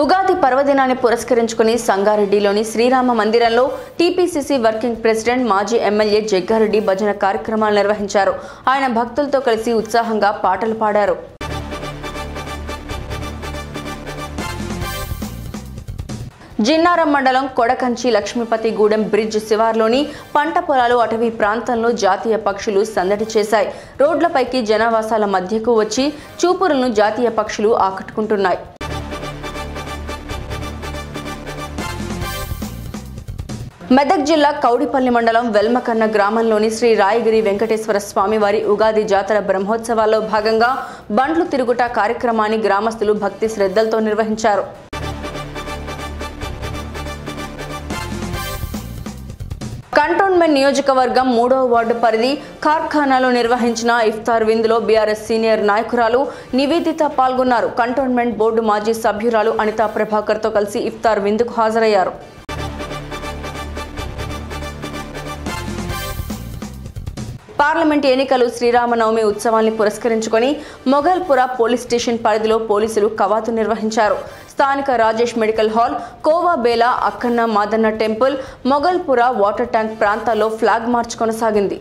ఉగాది పర్వదినాన్ని పురస్కరించుకుని సంగారెడ్డిలోని శ్రీరామ మందిరంలో టీపీసీసీ వర్కింగ్ ప్రెసిడెంట్ మాజీ ఎమ్మెల్యే జగ్గారెడ్డి భజన కార్యక్రమాలు నిర్వహించారు. ఆయన భక్తులతో కలిసి ఉత్సాహంగా పాటలు పాడారు. జిన్నారం మండలం కొడకంచి లక్ష్మీపతిగూడెం బ్రిడ్జ్ శివార్లోని పంట పొలాలు అటవీ ప్రాంతంలో జాతీయ పక్షులు సందడి చేశాయి. రోడ్లపైకి జనావాసాల మధ్యకు వచ్చి చూపురులను జాతీయ పక్షులు ఆకట్టుకుంటున్నాయి. మెదక్ జిల్లా కౌడిపల్లి మండలం వెల్మకన్న గ్రామంలోని శ్రీ రాయగిరి వెంకటేశ్వర స్వామి వారి ఉగాది జాతర బ్రహ్మోత్సవాల్లో భాగంగా బండ్లు తిరుగుట కార్యక్రమాన్ని గ్రామస్తులు భక్తి శ్రద్ధలతో నిర్వహించారు. కంటోన్మెంట్ నియోజకవర్గం 3వ వార్డు పరిధి కార్ఖానాలో నిర్వహించిన ఇఫ్తార్ విందులో బీఆర్ఎస్ సీనియర్ నాయకురాలు నివేదిత పాల్గొన్నారు. కంటోన్మెంట్ బోర్డు మాజీ సభ్యురాలు అనితా ప్రభాకర్తో కలిసి ఇఫ్తార్ విందుకు హాజరయ్యారు. పార్లమెంట్ ఎన్నికలు శ్రీరామనవమి ఉత్సవాన్ని పురస్కరించుకొని మొగల్పుర పోలీస్ స్టేషన్ పరిధిలో పోలీసులు కవాతు నిర్వహించారు. స్థానిక రాజేష్ మెడికల్ హాల్, కోవాబేల Akkanna Madanna temple, Mogalpura water tank ప్రాంతాల్లో ఫ్లాగ్ మార్చ్ కొనసాగింది.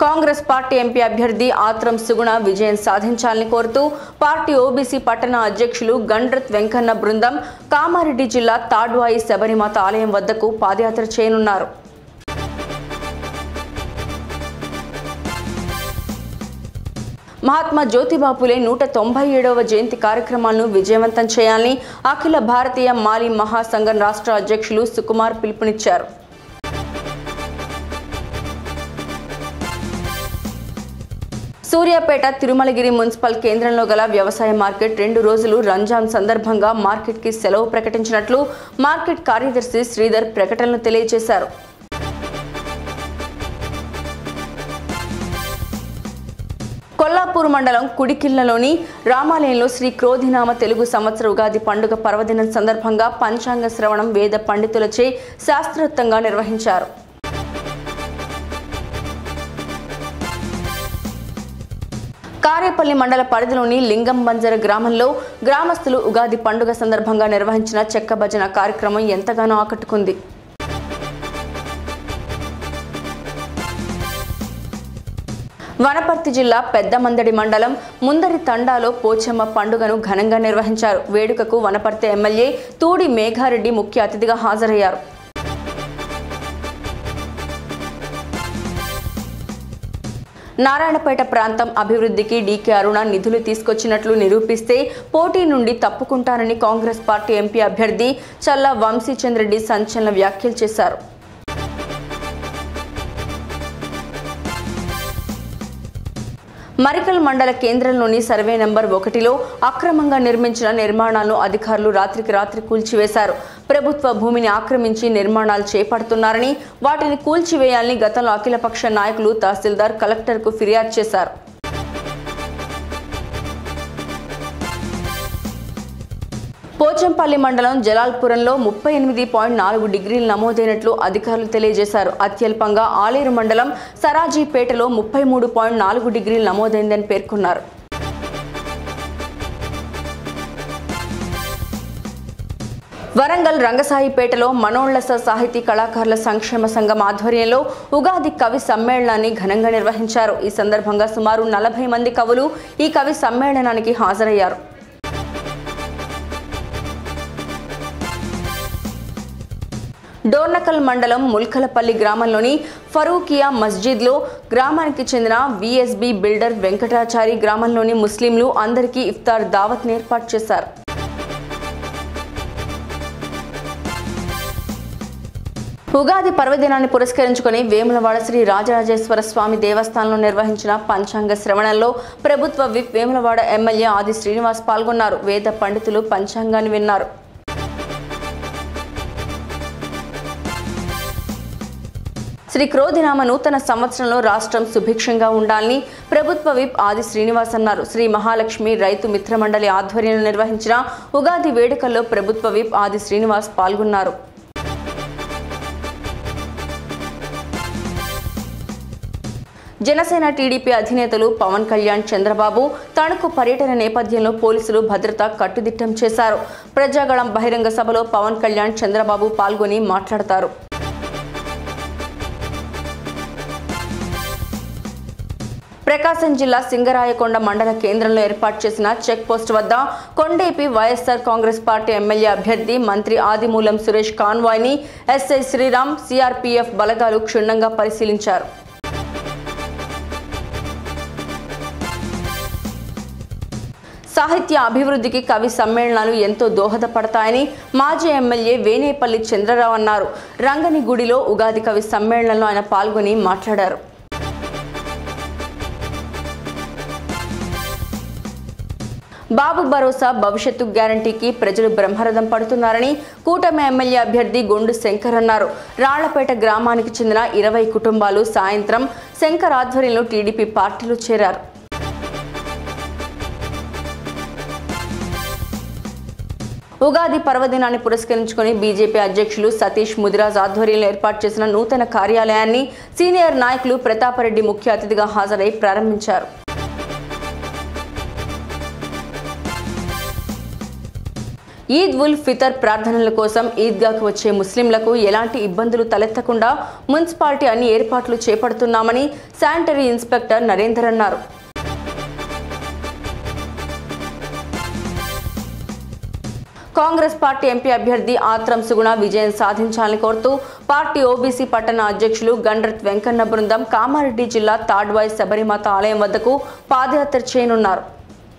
కాంగ్రెస్ పార్టీ ఎంపీ అభ్యర్థి ఆత్రం సుగుణ విజయం సాధించాలని కోరుతూ పార్టీ ఓబీసీ పట్టణ అధ్యక్షులు గండ్రత్ వెంకన్న బృందం కామారెడ్డి జిల్లా తాడ్వాయి శబరిమాత ఆలయం వద్దకు పాదయాత్ర చేయనున్నారు. మహాత్మా జ్యోతిబా ఫులే 197వ జయంతి కార్యక్రమాలను విజయవంతం చేయాలని అఖిల భారతీయ మాలీ మహాసంఘం రాష్ట్ర అధ్యక్షులు సుకుమార్ పిలుపునిచ్చారు. సూర్యాపేట తిరుమలగిరి మున్సిపల్ కేంద్రంలో గల వ్యవసాయ మార్కెట్ 2 రోజులు రంజాన్ సందర్భంగా మార్కెట్కి సెలవు ప్రకటించినట్లు మార్కెట్ కార్యదర్శి శ్రీధర్ ప్రకటనలు తెలియజేశారు. కొల్లాపూర్ మండలం కుడికిళ్లలోని రామాలయంలో శ్రీ క్రోధినామ తెలుగు సంవత్సర ఉగాది పండుగ పర్వదినం సందర్భంగా పంచాంగ శ్రవణం వేద పండితులచే శాస్త్రోక్తంగా నిర్వహించారు. కారేపల్లి మండల పరిధిలోని లింగం బంజర గ్రామంలో గ్రామస్తులు ఉగాది పండుగ సందర్భంగా నిర్వహించిన చెక్క భజన కార్యక్రమం ఎంతగానో ఆకట్టుకుంది. వనపర్తి జిల్లా పెద్దమందడి మండలం ముందరి తండాలో పోచమ్మ పండుగను ఘనంగా నిర్వహించారు. వేడుకకు వనపర్తి ఎమ్మెల్యే తూడి మేఘారెడ్డి ముఖ్య అతిథిగా హాజరయ్యారు. నారాయణపేట ప్రాంతం అభివృద్ధికి డీకే అరుణ నిధులు తీసుకొచ్చినట్లు నిరూపిస్తే పోటీ నుండి తప్పుకుంటానని కాంగ్రెస్ పార్టీ ఎంపీ అభ్యర్థి చల్లా వంశీచంద్రెడ్డి సంచలన వ్యాఖ్యలు చేశారు. మరికల్ మండల కేంద్రంలోని సర్వే నెంబర్ 1లో అక్రమంగా నిర్మించిన నిర్మాణాలను అధికారులు రాత్రికి రాత్రి కూల్చివేశారు. ప్రభుత్వ భూమిని ఆక్రమించి నిర్మాణాలు చేపడుతున్నారని, వాటిని కూల్చివేయాలని గతంలో అఖిలపక్ష నాయకులు తహసీల్దార్ కలెక్టర్కు ఫిర్యాదు చేశారు. పోచంపల్లి మండలం జలాల్పురంలో 38.4 డిగ్రీలు నమోదైనట్లు అధికారులు తెలియజేశారు. అత్యల్పంగా ఆలేరు మండలం సరాజీపేటలో 33.4 డిగ్రీలు నమోదైందని పేర్కొన్నారు. వరంగల్ రంగసాయిపేటలో మనోళ్లస సాహితీ కళాకారుల సంక్షేమ సంఘం ఆధ్వర్యంలో ఉగాది కవి సమ్మేళనాన్ని ఘనంగా నిర్వహించారు. ఈ సందర్భంగా సుమారు 40 మంది కవులు ఈ కవి సమ్మేళనానికి హాజరయ్యారు. డోర్నకల్ మండలం ముల్కలపల్లి గ్రామంలోని ఫరూకియా మస్జిద్లో గ్రామానికి చెందిన విఎస్బి బిల్డర్ వెంకటాచారి గ్రామంలోని ముస్లింలు అందరికీ ఇఫ్తార్ దావత్ను ఏర్పాటు చేశారు. ఉగాది పర్వదినాన్ని పురస్కరించుకుని వేములవాడ శ్రీ రాజరాజేశ్వర స్వామి దేవస్థానంలో నిర్వహించిన పంచాంగ శ్రవణంలో ప్రభుత్వ విప్ వేములవాడ ఎమ్మెల్యే ఆది శ్రీనివాస్ పాల్గొన్నారు. వేద పండితులు పంచాంగాన్ని విన్నారు. శ్రీ క్రోధినామ నూతన సంవత్సరంలో రాష్ట్రం సుభిక్షంగా ఉండాలని ప్రభుత్వ విప్ ఆది శ్రీనివాస్ అన్నారు. శ్రీ మహాలక్ష్మి రైతు మిత్ర మండలి ఆధ్వర్యంలో నిర్వహించిన ఉగాది వేడుకల్లో ప్రభుత్వ విప్ ఆది శ్రీనివాస్ పాల్గొన్నారు. జనసేన టీడీపీ అధినేతలు పవన్ కళ్యాణ్, చంద్రబాబు తణుకు పర్యటన నేపథ్యంలో పోలీసులు భద్రత కట్టుదిట్టం చేశారు. ప్రజాగళం బహిరంగ సభలో పవన్ కళ్యాణ్, చంద్రబాబు పాల్గొని మాట్లాడతారు. ప్రకాశం జిల్లా సింగరాయకొండ మండల కేంద్రంలో ఏర్పాటు చేసిన చెక్ పోస్ట్ వద్ద కొండేపి వైఎస్ఆర్ కాంగ్రెస్ పార్టీ ఎమ్మెల్యే అభ్యర్థి మంత్రి ఆదిమూలం సురేష్ కాన్వాయ్ని ఎస్ఐ శ్రీరామ్, సిఆర్పీఎఫ్ బలగాలు క్షుణ్ణంగా పరిశీలించారు. సాహిత్య అభివృద్ధికి కవి సమ్మేళనాలు ఎంతో దోహదపడతాయని మాజీ ఎమ్మెల్యే వేనేపల్లి చంద్రరావు అన్నారు. రంగనిగుడిలో ఉగాది కవి సమ్మేళనంలో ఆయన పాల్గొని మాట్లాడారు. బాబు భరోసా భవిష్యత్తు గ్యారంటీకి ప్రజలు బ్రహ్మరథం పడుతున్నారని కూటమి ఎమ్మెల్యే అభ్యర్థి గొండు శంకర్ అన్నారు. రాళ్లపేట గ్రామానికి చెందిన 20 కుటుంబాలు సాయంత్రం శంకర్ ఆధ్వర్యంలో టీడీపీ పార్టీలో చేరారు. ఉగాది పర్వదినాన్ని పురస్కరించుకుని బీజేపీ అధ్యక్షులు సతీష్ ముదిరాజ్ ఆధ్వర్యంలో ఏర్పాటు చేసిన నూతన కార్యాలయాన్ని సీనియర్ నాయకులు ప్రతాపరెడ్డి ముఖ్య అతిథిగా హాజరై ప్రారంభించారు. ఈద్ ఉల్ ఫితర్ ప్రార్థనల కోసం ఈద్గాకు వచ్చే ముస్లింలకు ఎలాంటి ఇబ్బందులు తలెత్తకుండా మున్సిపాలిటీ అన్ని ఏర్పాట్లు చేపడుతున్నామని శానిటరీ ఇన్స్పెక్టర్ నరేందర్ అన్నారు. కాంగ్రెస్ పార్టీ ఎంపీ అభ్యర్థి ఆత్రం సుగుణ విజయం సాధించాలని కోరుతూ పార్టీ ఓబీసీ పట్టణ అధ్యక్షులు గండ్రత్ వెంకన్న బృందం కామారెడ్డి జిల్లా తాడ్వాయి శబరిమాత ఆలయం వద్దకు పాదయాత్ర చేయనున్నారు.